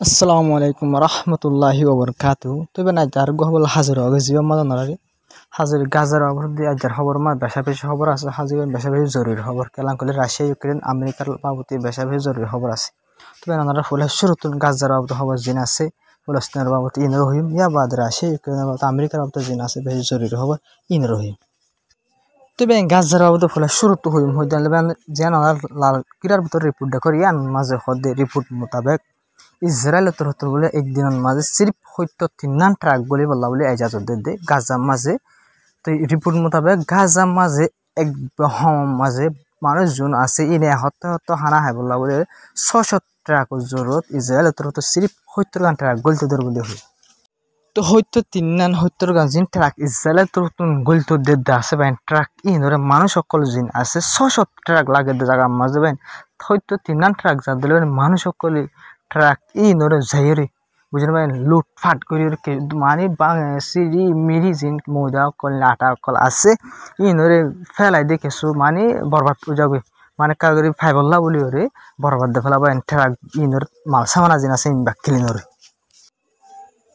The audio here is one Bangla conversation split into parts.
আসসালামু আলাইকুম রহমতুল্লাহি ওবরকাতু তবে না যার গহবল হাজির হবে জিও মজা নড়ারি হাজির গাজার অবধি আজার খবর মা বেশা বেশি খবর আছে হাজির বেশা বেশি জরুরি খবর কেলাম করলে রাশিয়া ইউক্রেন আমেরিকার বাবতি বেশা বেশি জরুরি খবর আছে তবে নানারা ফুলে শুরুতুন গাজার বাবতি খবর জিন আছে ফলস্তিনের বাবতি ইন রহিম ইয়া বাদ রাশিয়া ইউক্রেনের বাবতি আমেরিকার বাবতি জিন আছে বেশি জরুরি খবর ইন রহিম তবে গাজার বাবতি ফুলে শুরুতু হইম হইতে যে নানার লাল কিরার ভিতর রিপোর্ট দেখো ইয়ান মাঝে হদে রিপোর্ট মোতাবেক ইসরায়েলের তরফ বলে একদিনের মাঝে সির্ফ 73 ট্রাক বলে বলা বলে এজাজত দে গাজা মাঝে তো রিপোর্ট মোতাবেক গাজা মাঝে এক মাঝে মানুষজন আছে ইনে হত হানা হয় বলা বলে 600 ট্রাকের জরুরত ইসরায়েলের তরফ সির্ফ 70 ট্রাক গলতে ধর বলে হয় তো হয়তো 70 গান ট্রাক ইসরায়েলের তরফ গলতে দে আছে বাইন ট্রাক ইনরে মানুষ সকল জিন আছে 600 ট্রাক লাগে জায়গা মাঝে বাইন হয়তো 3 ট্রাক যা দিলে মানুষ সকল ট্রাক ইনরে যাইরে বুঝলেন ভাই লুটফাট করে মানে সিঁড়ি মিরি জিন ময়দা কল আটা কল আছে ইনরে ফেলাই দেখেছো মানে বরবাদ যাবে মানে কাগরি ফাইবল্লা বলি ওরে বরবাদ দে ফেলাবা ট্রাক ইনর মাল সামানা জিন আছে ইন বাকিলিনরে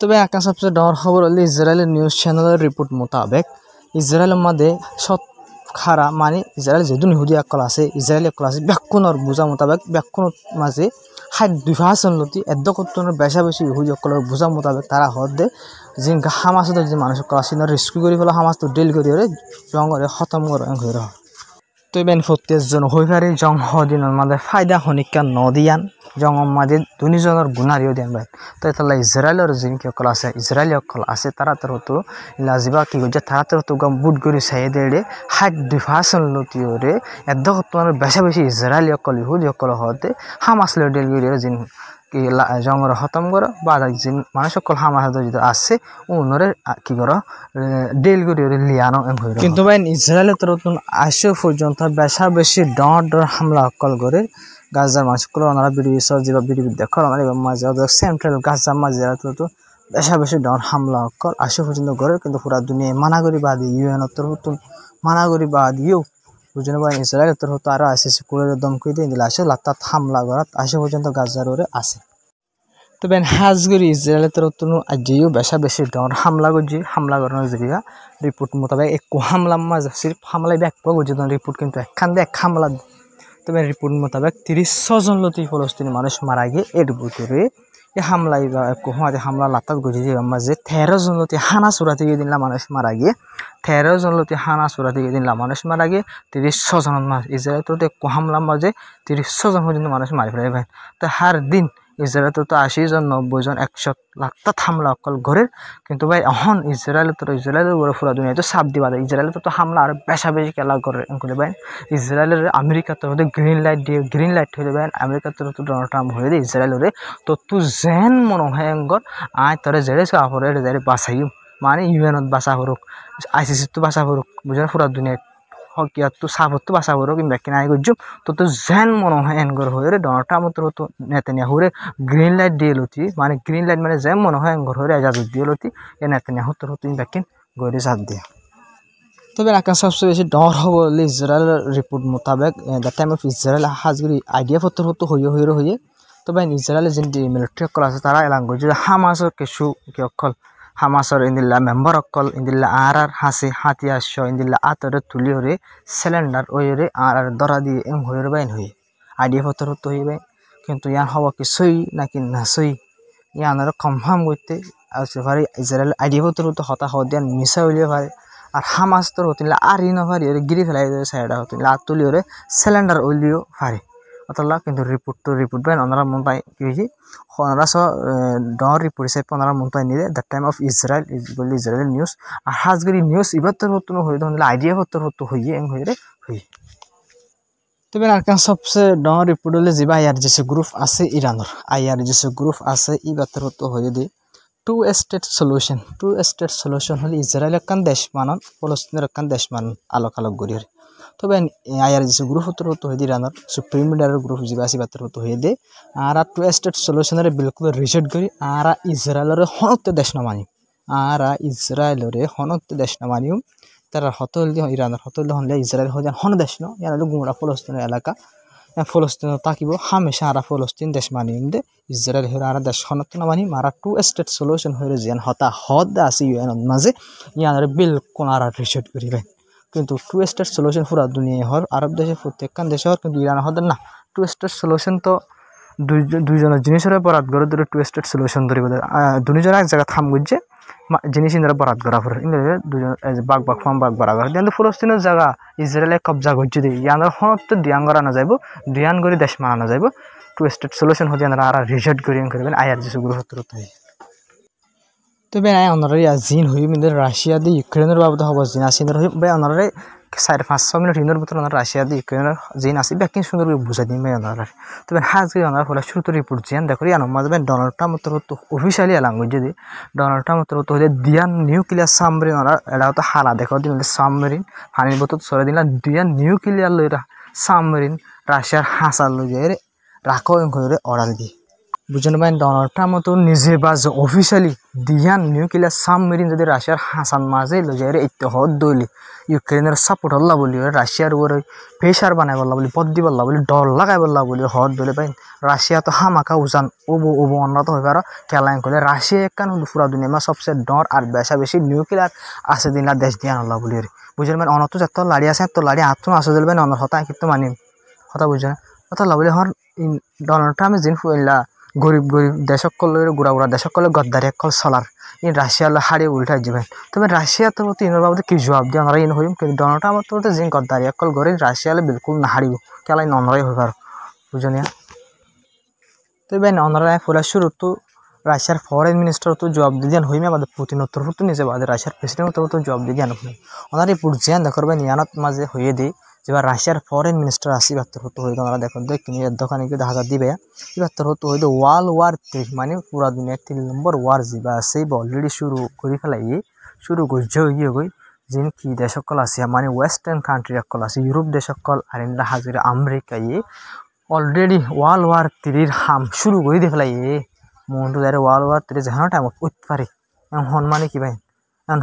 তবে আকাশ সবচেয়ে ডর খবর হলে ইসরায়েলের নিউজ চ্যানেলের রিপোর্ট মোতাবেক ইসরায়েলের মধ্যে সৎ খারা মানে ইসরায়েল যেহেতু ইহুদি একল আছে ইসরায়েলি একল আছে ব্যাকুণর বোঝা মোতাবেক ব্যাকুণর মাঝে 62% লতি এদ্যকত্তনের বেশা বেশি ইহুদি একলের বোঝা মোতাবেক তারা হদে যে হামাসদের যে মানুষ সকল আছে রেস্কিউ করে ফেলা হামাস তো ডিল করে জঙ্গলে খতম করে হয়ে রহ তো বেন প্রত্যেকজন হয়ে পারে জং হদিনের মাঝে ফায়দা হনিকা নদিয়ান জঙ্গম মাঝে দুজনের গুণারিও দেন ভাই তো তাহলে ইসরায়েলের যিনি অকল আছে ইসরায়েলি অকল আছে তারা তোর তো লাজিবা কি করছে তারা তোর তো গম বুট করে চাই দেড়ে 62% লতিওরে এদ্যকত্তনের বেশা বেশি ইসরায়েলি অকল ইহুদি অকল হতে হামাসলে ডিল করে যিনি জঙ্গল খতম করো বা যিনি মানুষ সকল হামাস যদি আছে উনরে কি করো ডিল করে লিয়ানো কিন্তু ভাই ইসরায়েলের তরফ আসে পর্যন্ত বেশা বেশি ডর হামলা অকল করে গাজার মানুষগুলো ওনারা বিডিবি যেবা বিডিবি দেখো এবার মাঝে সেন্ট্রাল গাজার মাঝে তো বেশা বেশি ডর হামলা অকল আসে পর্যন্ত করে কিন্তু পুরা দুনিয়ায় মানাগরি বাদ ইউএনের তরফ মানাগরি বাদ ইউ বুঝলেন ভাই ইসরায়েলের তরফ আরো আসে কুলের দমকি দিয়ে দিলে আসে লাত্তাত হামলা করাত আসে পর্যন্ত গাজার ওরে আসে তবে হাজগরি ইসরায়েলের তরফ আজিও বেশা বেশি ডর হামলা করছি হামলা করানোর জায়গা রিপোর্ট মোতাবেক এক হামলা মাঝে সির্ফ হামলাই ব্যাক পাবো রিপোর্ট কিন্তু একখান দিয়ে এক হামলা তবে রিপোর্ট মোতাবেক 30 জন লতি ফলস্তিনি মানুষ মারা গিয়ে এর ভিতরে এই হামলাই বা কোহাতে হামলা লাতাত গজি যে মাঝে 13 জন লতি হানা সুরা থেকে দিনলা মানুষ মারা গিয়ে 13 জন লতি হানা সুরা থেকে দিনলা মানুষ মারা গিয়ে 30 জন মানুষ ইসরায়েল তো হামলা মাঝে 30 জন পর্যন্ত মানুষ মারি ফেলে ভাই তো হার দিন ইসরায়েল তো 80 জন 90 জন 100 লাতাত হামলা অকল ঘরের কিন্তু ভাই এখন ইসরায়েলের বড় পুরা দুনিয়া তো সাপ দিবা ইসরায়েলের তো হামলা আর বেশা বেশি খেলা করে করে ভাই ইসরায়েলের আমেরিকার তরফ গ্রিন লাইট হয়ে ভাই আমেরিকার তরফ ডোনাল্ড ট্রাম্প হয়ে দেয় ইসরায়েলের তো তুই যেন মনে হয় এঙ্গর আয় তোরে জেরে সাফরে জেরে বাঁচাইম মানে ইউএনত বাঁচা করুক আইসিসি তো বাঁচা করুক বুঝলেন পুরা দুনিয়া হকিয়াত তো সাফত বাঁচা করুক কিংবা কিনা আই করছুম তো যেন মনে হয় এনগর হয়ে ডোনাল্ড ট্রাম্প তো নেতানিয়াহু গ্রিন লাইট দিয়ে লতি মানে গ্রিন লাইট মানে যেন মনে হয় এঙ্গর হয়ে এজাজত দিয়ে লতি এ নেতানিয়াহু তো কিংবা কিন গড়ে সাথ দিয়ে তবে আকাশ সবচেয়ে বেশি ডর হব ইসরায়েলের রিপোর্ট মোতাবেক দ্য টাইম অফ ইসরায়েল হাজগরি আইডিয়া পত্র হয়ে তবে ইসরায়েলের যে মিলিটারি অকল আছে তারা এলান করছে হামাসর কিছু কি অকল হামাসর ইন্দিল্লা মেম্বার অকল ইন্দিল্লা আর হাসি হাতিয়াস ইন্দিল্লা আতরে তুলি হরে সিলিন্ডার ওইরে আর দরা দিয়ে এম হয়ে বাইন হয়ে আইডিয়া পত্র হইবে কিন্তু ইয়ান হব কি সই নাকি না সই ইয়ানোর কনফার্ম করতে আছে পারে ইসরায়েল আইডিয়া পত্র হতা হদিয়ান মিশা হইলে পারে আর হামাস তোর হতিলে আর ইনো পারি ওরে গিরি ফেলাই সাইডা হতিলে আর তুলি ওরে সিলিন্ডার ওইলিও পারে অতলা কিন্তু রিপোর্ট বাইন ওনারা মন পাই কি হয়েছে ওনারা সব ডর রিপোর্ট হিসেবে ওনারা মন পাই নিলে দ্য টাইম অফ ইসরায়েল বলি ইসরায়েল নিউজ আর হাজগরি নিউজ এবার তোর হতো হয়ে তখন আইডিয়া হতো হইয়ে এম হয়ে হই তবে আর সবচেয়ে ডর রিপোর্ট হলে যে আইআর যে গ্রুপ আছে ইরানোর আইআর যে গ্রুপ আছে এবার তোর হতো হয়ে দিয়ে টু স্টেট সলিউশন হলে ইসরায়েল একখান দেশ মানন ফলস্তিনের একখান দেশ মানন আলোক গড়িয়ে তবে আইআর যে গ্রুপ হতো হয়ে দিয়ে ইরানোর সুপ্রিম লিডারের গ্রুপ যে আছে বাতর হতো হয়ে দিয়ে আর টু স্টেট সলিউশনের বিলকুল রিজেক্ট করি আর ইসরায়েলের হনত্ব দেশ না মানি আর ইসরায়েলের হনত্ব দেশ না মানিও তারা হতল দিয়ে ইরানের হতল হলে ইসরায়েল হয়ে হন দেশ না ইয়ার গুমরা ফলস্তিনের এলাকা ফলস্তিন থাকিব হামেশা আরা ফলস্তিন দেশ মানিম দে ইসরায়েল হয়ে আর দেশ হনত না মানি মারা টু স্টেট সলিউশন হয়ে যেন হতা হদ আছে ইউএন মাঝে ইয়ানের বিলকুল আর রিজেক্ট করিবে কিন্তু টু স্টেট সলিউশন পুরা দুনিয়া হর আরব দেশে প্রত্যেকখান দেশে হর কিন্তু ইরান হদ না টু স্টেট সলিউশন তো দুইজনের জিনিসের বরাদ করে ধরে টু স্টেট সলিউশন ধরিব দুইজনের এক জায়গা থাম গুজছে জিনিস ইন্দ্রা বরাদ করা পরে দুজন বাঘ বাঘ ফাম বাঘ বাড়া করে কিন্তু ফলস্তিনের জায়গা ইসরায়েলে কবজা করছে দিয়ে ইয়ানের হনত দিয়ান করানো যাইব দিয়ান করে দেশ মানানো যাইব টু স্টেট সলিউশন হতে আর রিজেক্ট করি করবেন আয়ার যে সুগুলো হতে তবে আয় অনারে জিন হই মিলে রাশিয়া দিয়ে ইউক্রেনের বাবদ হব জিন আসিনের হই বে অনারে 4-5 মিনিট ইনের ভিতর অনার রাশিয়া দিয়ে ইউক্রেনের জিন আসি ব্যাকিং সুন্দর করে বুঝাই দিন বে অনারে তবে হাজরি অনার ফলে শুরু রিপোর্ট জিয়ান দেখো ইয়ানো মাঝে ডোনাল্ড ট্রাম্প তো অফিশিয়ালি ল্যাঙ্গুয়েজ যদি ডোনাল্ড ট্রাম্প তো হলে দিয়ান নিউক্লিয়ার সাবমেরিন অনার এটা তো হালা দেখো দিন সাবমেরিন পানির বোতল সরে দিলা দিয়ান নিউক্লিয়ার লইরা সাবমেরিন রাশিয়ার হাসা লই যায় রাখো করে অর্ডার দি বুঝেন ভাই ডোনাল্ড ট্রাম্প তো নিজে বা অফিশিয়ালি দিয়ান নিউক্লিয়ার সাবমেরিন যদি রাশিয়ার হাসান মাঝে লই যায় এইতো হদ দইলি ইউক্রেনের সাপোর্ট হল্লা বলি রাশিয়ার উপরে প্রেশার বানাই বললা বলি পদ দি বললা বলি ডর লাগাই বললা বলি হদ দইলে ভাই রাশিয়া তো হামাকা উজান ওবো অন্যত হয়ে পারো খেলাইন করলে রাশিয়া একখান পুরা দুনিয়া মা সবচেয়ে ডর আর বেশি নিউক্লিয়ার আছে দিন দেশ দিয়ান হল্লা বলি বুঝলেন ভাই অনত যত লাড়ি আছে তো লাড়ি আত্ম আসে দিল ভাই অন্য হতা কিন্তু মানি কথা বুঝছেন কথা বলি হর ডোনাল্ড ট্রাম্প জিন ফুয়েলা গরিব দেশকলের গুড়া দেশকলে গদ্দারি একল চলার ইন রাশিয়ালে হারিয়ে উল্টাই যাবেন তবে রাশিয়া তো ইনের বাবদ কি জবাব দিয়ে আমরা ইন হইম কিন্তু ডোনাল্ড ট্রাম্প তো জিন গদ্দারি একল গড়ে রাশিয়ালে বিলকুল না হারিব কেলাই ননরাই হইব আর বুঝনিয়া তবে ননরাই ফুলা শুরু তো রাশিয়ার ফরেন মিনিস্টার তো জবাব দিয়ে হইমে আমাদের পুতিন উত্তর তো নিজে বাদে রাশিয়ার প্রেসিডেন্ট তো জবাব দিয়ে ওনার এই পুট জিয়ান দেখবেন ইয়ানত মাঝে হয়ে দিই যেবার রাশিয়ার ফরেন মিনিস্টার আসি বাত্তর হতো হইতো আমরা দেখুন কিনি দোকানে কি দেখা দিবে বাত্তর হতো হইতো ওয়ার্ল্ড ওয়ার 3 মানে পুরা দুনিয়ার 3 নম্বর ওয়ার যা আছে অলরেডি শুরু করে ফেলাই শুরু করছে গিয়ে গই যিনি কি দেশকল আছে মানে ওয়েস্টার্ন কান্ট্রি সকল আছে ইউরোপ দেশকল আর ইন্ডা হাজির আমেরিকা অলরেডি ওয়ার্ল্ড ওয়ার 3 হাম শুরু করে দিয়ে ফেলাই মনটো যারে ওয়ার্ল্ড ওয়ার 3 যেন টাইমত উঠতে পারে হন মানে কি ভাই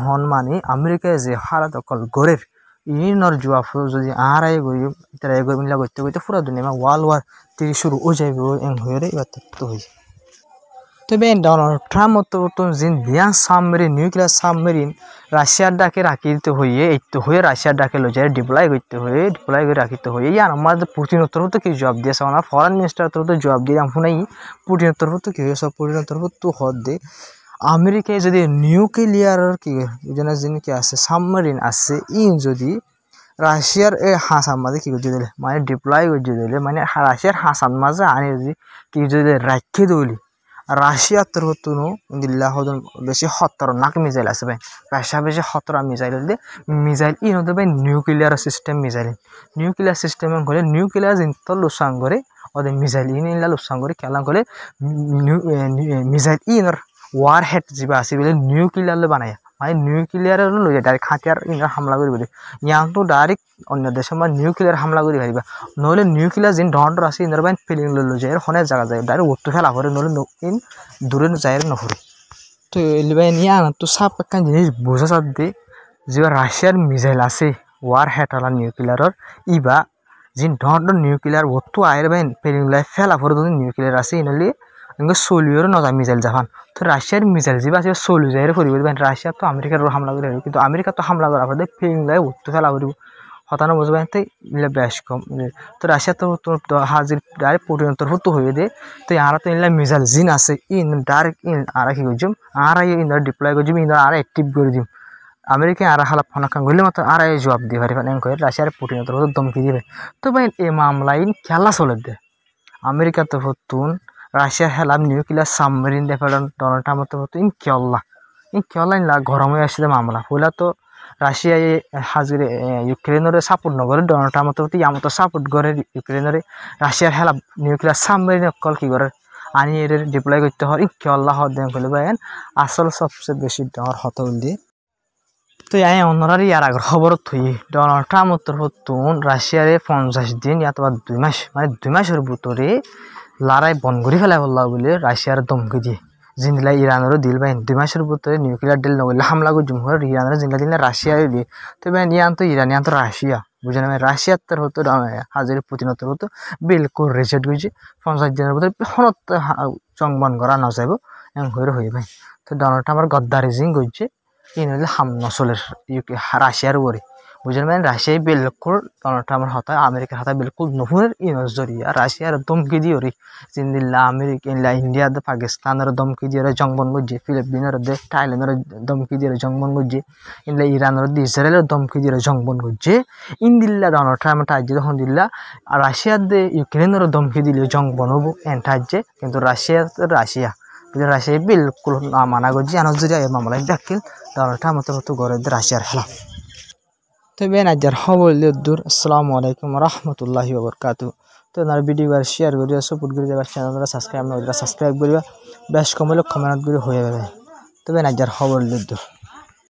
হন মানে আমেরিকায় যে হারাত অকল গড়ের ইনর জুয়া যদি আর আই গই তারা এগো মিলা করতে করতে পুরো দুনিয়া ওয়ার্ল্ড ওয়ার 3 শুরু হয়ে যাবে এন হয়ে রে এবার তো হই তবে ডোনাল্ড ট্রাম্প তো জিন দিয়া সাবমেরিন নিউক্লিয়ার সাবমেরিন রাশিয়ার ডাকে রাখিতে হইয়ে এই তো হয়ে রাশিয়ার ডাকে লই যায় ডিপ্লয় করতে হয়ে ডিপ্লয় করে রাখিতে হয়ে ইয়ার আমাদের পুতিনের তরফ তো কি জবাব দিয়েছে না ফরেন মিনিস্টার তরফ তো জবাব দিয়ে আমি শুনাই পুতিনের তরফ তো কি হয়েছে পুতিনের তরফ তো হদ দে আমেরিকায় যদি নিউক্লিয়ারের কি জিন কি আছে সাবমেরিন আছে ইন যদি রাশিয়ার এই হাসান মাঝে কি করতে দিলে মানে ডিপ্লয় করতে দিলে মানে রাশিয়ার হাসান মাঝে আনি যদি কি যদি রাখি দিলি রাশিয়ার তরফ তুনো দিল্লা বেশি 17 মিসাইল আছে ভাই বেশি 17 মিসাইল দিলে মিসাইল ই নদে ভাই নিউক্লিয়ার সিস্টেম করে নিউক্লিয়ার জিনতো লুসাং করে ওদের মিসাইল ইনলা লুসাং করে খেলা করে মিসাইল ইনর ওয়ার হেড যা আছে বলে নিউক্লিয়ার বানায় মানে নিউক্লিয়ার লই ডাইরেক্ট হাতিয়ার ইনর হামলা করি বলে ইয়াং তো ডাইরেক্ট অন্য দেশের মানে নিউক্লিয়ার হামলা করি পারিবা নহলে নিউক্লিয়ার জিন ডন্ডর আছে ইনর বাইন ফিলিং লই যায় হনে জায়গা যায় ডাইরেক্ট ওত্তু ফেলা করে নহলে ইন দূরে যায় নহরে তো এলিবাই নিয়া তো সাপ একখান জিনিস বোঝা সাথে যে রাশিয়ার মিসাইল আছে ওয়ার হেড আলা নিউক্লিয়ারর ইবা জিন ডন্ডর নিউক্লিয়ার ওত্তু আয়ের বাইন ফিলিং লাই ফেলা করে নিউক্লিয়ার আছে ইনলি ইংগে সোলিওর নজা মিসাইল জাপান তো রাশিয়ার মিসাইল যা আছে সোলিও যাইরে করিব রাশিয়া তো আমেরিকার হামলা করে কিন্তু আমেরিকা তো হামলা করার পরে ফিলিং লাই উত্তু ফেলা করিব হতানো বুঝবেন তো ইলে বেশ কম তো রাশিয়া তো হাজির ডাইরেক্ট পুটিনের তরফ তো হয়ে দে তো আর তো ইনলা মিসাইল জিন আছে ইন ডাইরেক্ট ইন আর কি করছিম আর ইন ডিপ্লয় করছিম ইন আর অ্যাক্টিভ করে দিম আমেরিকা আর হালা ফোন কান গলি মাত্র আর জবাব দিয়ে পারি এন করে রাশিয়ার পুটিনের তরফ দমকি দিবে তো ভাই এই মামলা ইন খেলা চলে দে আমেরিকা তরফ তুন রাশিয়া হেলাম নিউক্লিয়ার সাবমেরিন দেখালেন ডোনাল্ড ট্রাম্প তরফ ইন কেলা ইন গরম হয়ে আসছে মামলা হইলা তো রাশিয়ায় হাজির ইউক্রেনের সাপোর্ট নগরে ডোনাল্ড ট্রাম্প তরফ ইয়ামতো সাপোর্ট করে ইউক্রেনের রাশিয়ার হেলা নিউক্লিয়ার সাবমেরিন অকল কি করে আনি এর ডিপ্লয় করতে হয় কেলা হদ দেন কইলে ভাই আসল সবচেয়ে বেশি ডর হত দিয়ে তো অন্যরার ইয়ার আগের খবর থই ডোনাল্ড ট্রাম্প তরফ তুন রাশিয়ারে 50 দিন অথবা 2 মাস মানে 2 মাসের ভিতরে লড়াই বন্ধ করে ফেলা বললা বলে রাশিয়ার দমকি দিয়ে জিনলা ইরানেরও দিল ভাই 2 মাসের ভিতরে নিউক্লিয়ার ডিল নগলে হামলা করে জমহর ইরানের জিনলা দিলে রাশিয়ারে দিয়ে তো ভাই ইয়ান তো ইরান ইয়ান তো রাশিয়া বুঝেন আমি রাশিয়ার হতো হাজির পুতিনতর হতো বিলকুল রিজেক্ট করছে 50 দিনের মধ্যে হনত জংবন করা না যাইব এমন হয়ে ভাই তো ডোনাল্ড ট্রাম্পের গদ্দারিজিং করছে ইন হইলে হাম নসলের রাশিয়ার উপরে বুঝেন মানে রাশিয়ায় বিলকুল ডোনাল্ড ট্রাম্পের হতায় আমেরিকার হতায় বিলকুল নহুনের ইনস জরিয়া রাশিয়ার দমকি দিয়ে রে জিন্দিল্লা আমেরিকা ইন্ডিয়া পাকিস্তানের দমকি দিয়ে জংবন করছে ফিলিপিনের থাইল্যান্ডের দমকি দিয়ে জংবন করছে ইন্ডিয়া ইরানের ইসরায়েলের দমকি দিয়ে জংবন করছে ইন্দিল্লা ডোনাল্ড ট্রাম্প টাইজে তখন দিল্লা আর রাশিয়ার ইউক্রেনের দমকি দিলে জংবন হবো এন্টাইজে কিন্তু রাশিয়া রাশিয়া বিলকুল মানা করছি আনার যদি মামলায় ডাকিল ডোনাল্ড ট্রাম্প তো গড়ে রাশিয়ার খেলা তো বেন আজার খবর দূর আসসালামু আলাইকুম রহমতুল্লাহি ওবরকাতু তো আপনার ভিডিও শেয়ার করিয়া সাপোর্ট করে যাবার চ্যানেলটা সাবস্ক্রাইব করিবা বেশ কমলে কমেন্ট করে হয়ে যাবে তো বেন আজার খবর দূর